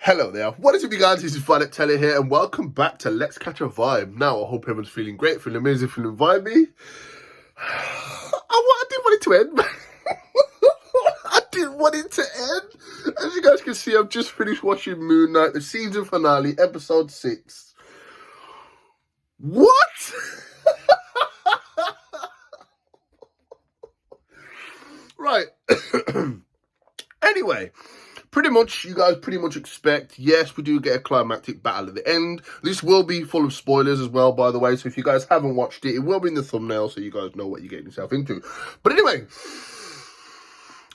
Hello there, what is up you guys, this is Violet Teller here and welcome back to Let's Catch a Vibe. Now I hope everyone's feeling great, feeling amazing, feeling vibey. I didn't want it to end. I didn't want it to end. As you guys can see, I've just finished watching Moon Knight, the season finale, episode 6. What? Right. Anyway, you guys pretty much expect, yes, we do get a climactic battle at the end. This will be full of spoilers as well, by the way, so if you guys haven't watched it, it will be in the thumbnail so you guys know what you're getting yourself into. But anyway,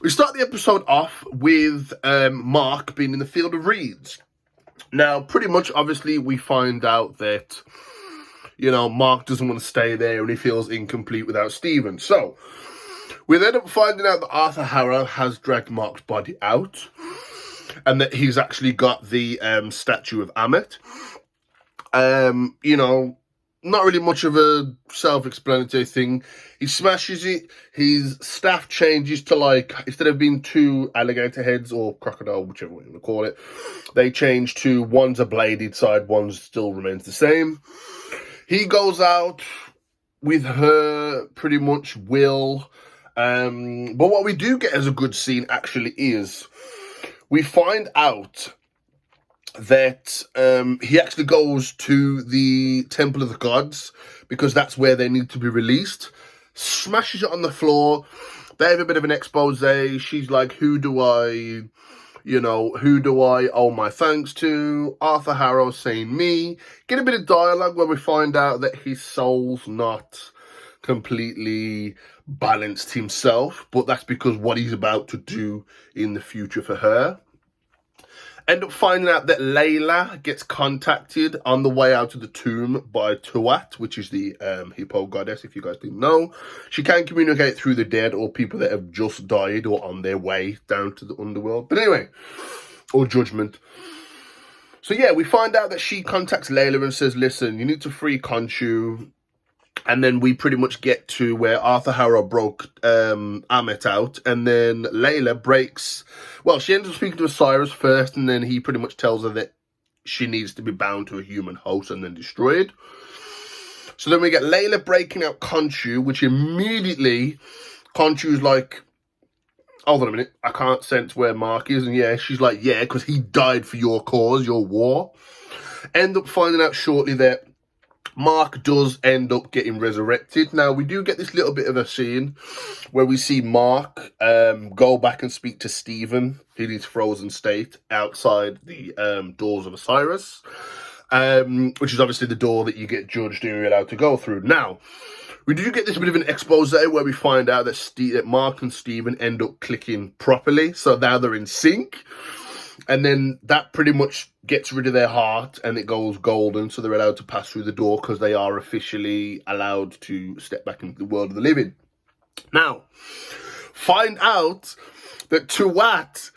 we start the episode off with Mark being in the field of reeds. Now, pretty much, obviously, we find out that, you know, Mark doesn't want to stay there and he feels incomplete without Stephen. So, we end up finding out that Arthur Harrow has dragged Mark's body out and that he's actually got the statue of Ammit. You know, not really much of a self-explanatory thing. He smashes it. His staff changes to, like, instead of being 2 alligator heads or crocodile, whichever way you want to call it, they change to one's a bladed side, one still remains the same. He goes out with her pretty much will. But what we do get as a good scene actually is we find out that he actually goes to the Temple of the Gods because that's where they need to be released. Smashes it on the floor. They have a bit of an expose. She's like, who do I owe my thanks to? Arthur Harrow saying me. Get a bit of dialogue where we find out that his soul's not completely balanced himself, but that's because what he's about to do in the future for her. End up finding out that Layla gets contacted on the way out of the tomb by Tuat, which is the hippo goddess, if you guys didn't know. She can communicate through the dead or people that have just died or on their way down to the underworld. But anyway, or judgment. So yeah, we find out that she contacts Layla and says, listen, you need to free Khonshu. And then we pretty much get to where Arthur Harrow broke Ammit out. And then Layla breaks... Well, she ends up speaking to Osiris first. And then he pretty much tells her that she needs to be bound to a human host and then destroyed. So then we get Layla breaking out Khonshu, which immediately... Khonshu's like, hold on a minute, I can't sense where Mark is. And yeah, she's like, yeah, because he died for your cause, your war. End up finding out shortly that Mark does end up getting resurrected. Now, we do get this little bit of a scene where we see Mark go back and speak to Stephen in his frozen state outside the doors of Osiris, which is obviously the door that you get judged and you're allowed to go through. Now, we do get this bit of an expose where we find out that Mark and Stephen end up clicking properly, so now they're in sync. And then that pretty much gets rid of their heart and it goes golden. So they're allowed to pass through the door because they are officially allowed to step back into the world of the living. Now, find out that Tuat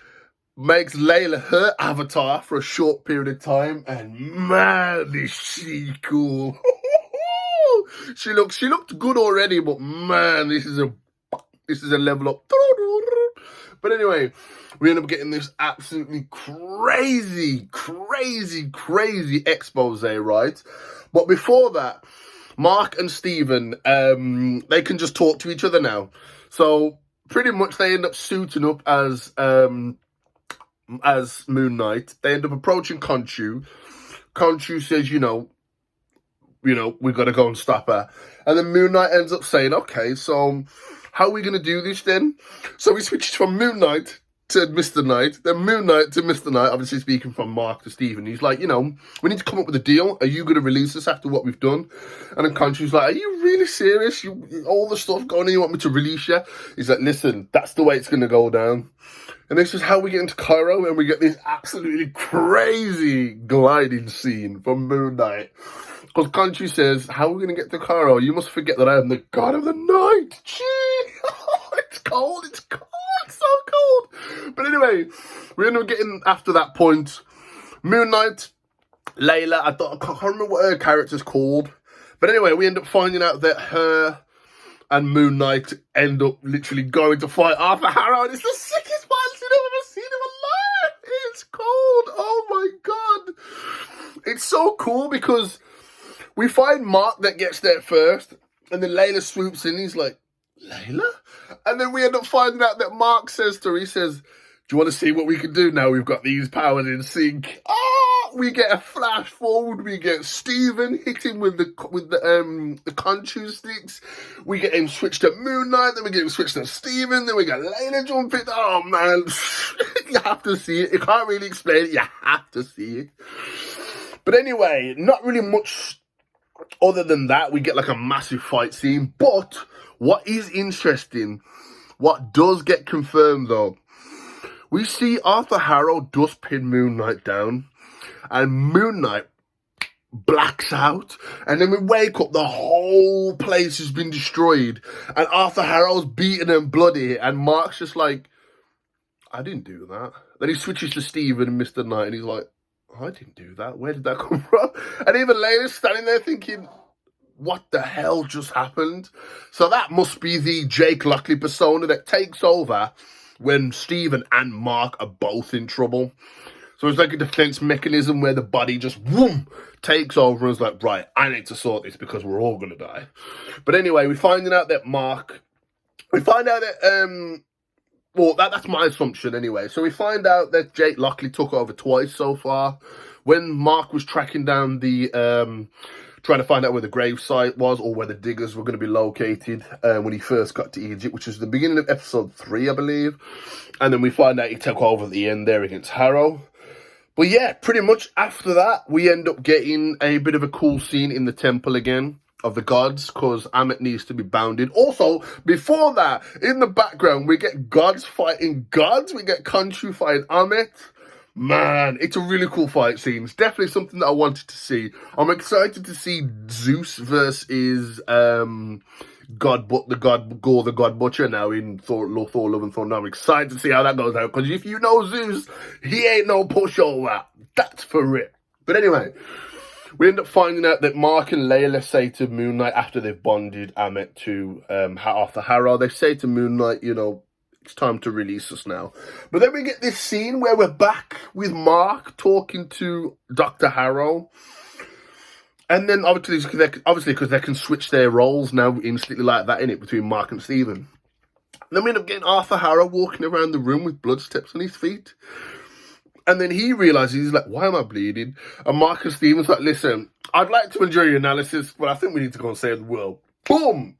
makes Layla her avatar for a short period of time. And man, is she cool. She looked good already, but man, this is a level up. But anyway, we end up getting this absolutely crazy expose, right? But before that, Mark and Stephen, they can just talk to each other now. So pretty much they end up suiting up as Moon Knight. They end up approaching Khonshu. Khonshu says, you know, we've got to go and stop her. And then Moon Knight ends up saying, okay, so how are we going to do this then? So we switched from Moon Knight to Mr. Knight, then Moon Knight to Mr. Knight, obviously speaking from Mark to Stephen. He's like, you know, we need to come up with a deal. Are you going to release us after what we've done? And then Khonshu's like, are you really serious? All the stuff going on, you want me to release you? He's like, listen, that's the way it's going to go down. And this is how we get into Cairo, and we get this absolutely crazy gliding scene from Moon Knight. Because Khonshu says, how are we going to get to Cairo? You must forget that I am the god of the night. Gee, it's cold, it's so cold. But anyway, we end up getting, after that point, Moon Knight, Layla, I can't remember what her character's called. But anyway, we end up finding out that her and Moon Knight end up literally going to fight Arthur Harrow. And it's the sickest fight scene I've ever seen in my life. It's cold. Oh my so cool because we find Mark that gets there first, and then Layla swoops in. He's like, Layla? And then we end up finding out that Mark says to her, he says, do you want to see what we can do now we've got these powers in sync? We get a flash forward. We get Steven hit him with the conchu sticks. We get him switched to Moon Knight. Then we get him switched to Steven. Then we get Layla jumping. Oh, man. You have to see it. You can't really explain it. You have to see it. But anyway, not really much other than that. We get like a massive fight scene. But what is interesting, what does get confirmed though, we see Arthur Harrow does pin Moon Knight down. And Moon Knight blacks out. And then we wake up, the whole place has been destroyed. And Arthur Harrow's beaten and bloody. And Mark's just like, I didn't do that. Then he switches to Steven and Mr. Knight. And he's like, I didn't do that. Where did that come from? And even Layla's standing there thinking, what the hell just happened? So that must be the Jake Lockley persona that takes over when Steven and Mark are both in trouble. So it's like a defense mechanism where the body just, whoom, takes over and is like, right, I need to sort this because we're all going to die. But anyway, we're finding out that we find out that, well, that's my assumption anyway. So we find out that Jake Lockley took over twice so far. When Mark was tracking down the, trying to find out where the gravesite was or where the diggers were going to be located when he first got to Egypt, which was the beginning of episode 3, I believe. And then we find out he took over at the end there against Harrow. But yeah, pretty much after that, we end up getting a bit of a cool scene in the temple again of the gods, because Ammit needs to be bounded. Also, before that, in the background, we get gods fighting gods. We get Khonshu fighting Ammit. Man, it's a really cool fight scene. It's definitely something that I wanted to see. I'm excited to see Zeus versus Gore the God Butcher now in Thor Love and Thunder. I'm excited to see how that goes out, because if you know Zeus, he ain't no pushover. That's for it. But anyway, we end up finding out that Mark and Layla say to Moon Knight, after they've bonded Ammit to Arthur Harrow, they say to Moon Knight, you know, it's time to release us now. But then we get this scene where we're back with Mark talking to Dr. Harrow. And then obviously because they can switch their roles now instantly like that, innit, between Mark and Steven. Then we end up getting Arthur Harrow walking around the room with blood steps on his feet. And then he realises, he's like, why am I bleeding? And Mark and Steven's like, listen, I'd like to enjoy your analysis, but I think we need to go and save the world. Boom!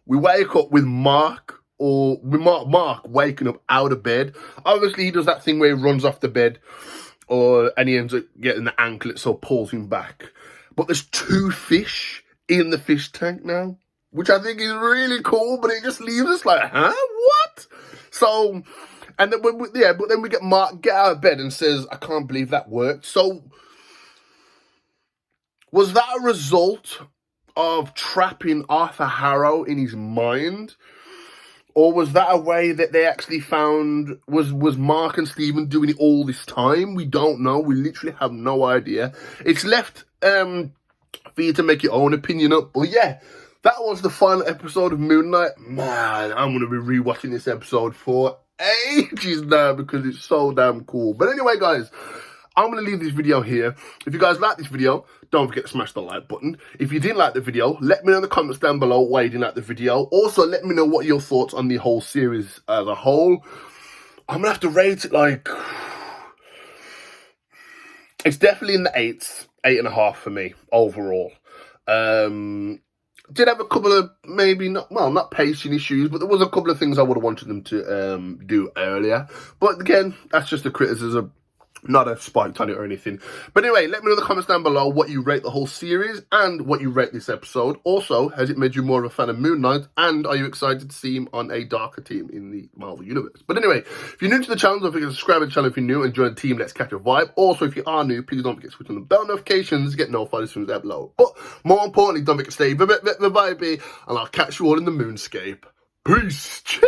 We wake up with Mark waking up out of bed. Obviously, he does that thing where he runs off the bed, and he ends up getting the anklet, so pulls him back. But there's 2 fish in the fish tank now, which I think is really cool, but it just leaves us like, huh? What? So, and then, but then we get Mark get out of bed and says, I can't believe that worked. So, was that a result of trapping Arthur Harrow in his mind? Or was that a way that they actually found, was Mark and Steven doing it all this time? We don't know. We literally have no idea. It's left for you to make your own opinion up. But yeah, that was the final episode of Moon Knight. Man, I'm going to be rewatching this episode for ages now because it's so damn cool. But anyway, guys, I'm going to leave this video here. If you guys like this video, don't forget to smash the like button. If you didn't like the video, let me know in the comments down below why you didn't like the video. Also, let me know what your thoughts on the whole series as a whole. I'm going to have to rate it like... It's definitely in the 8s, 8.5 for me, overall. Did have a couple of not pacing issues, but there was a couple of things I would have wanted them to do earlier. But again, that's just a criticism. Not a spike on it or anything. But anyway, let me know in the comments down below what you rate the whole series and what you rate this episode. Also, has it made you more of a fan of Moon Knight? And are you excited to see him on a darker team in the Marvel Universe? But anyway, if you're new to the channel, don't forget to subscribe to the channel if you're new and join the team. Let's catch a vibe. Also, if you are new, please don't forget to switch on the bell notifications to get notified as soon as they're below. But more importantly, don't forget to stay vibey, and I'll catch you all in the moonscape. Peace. Cheers.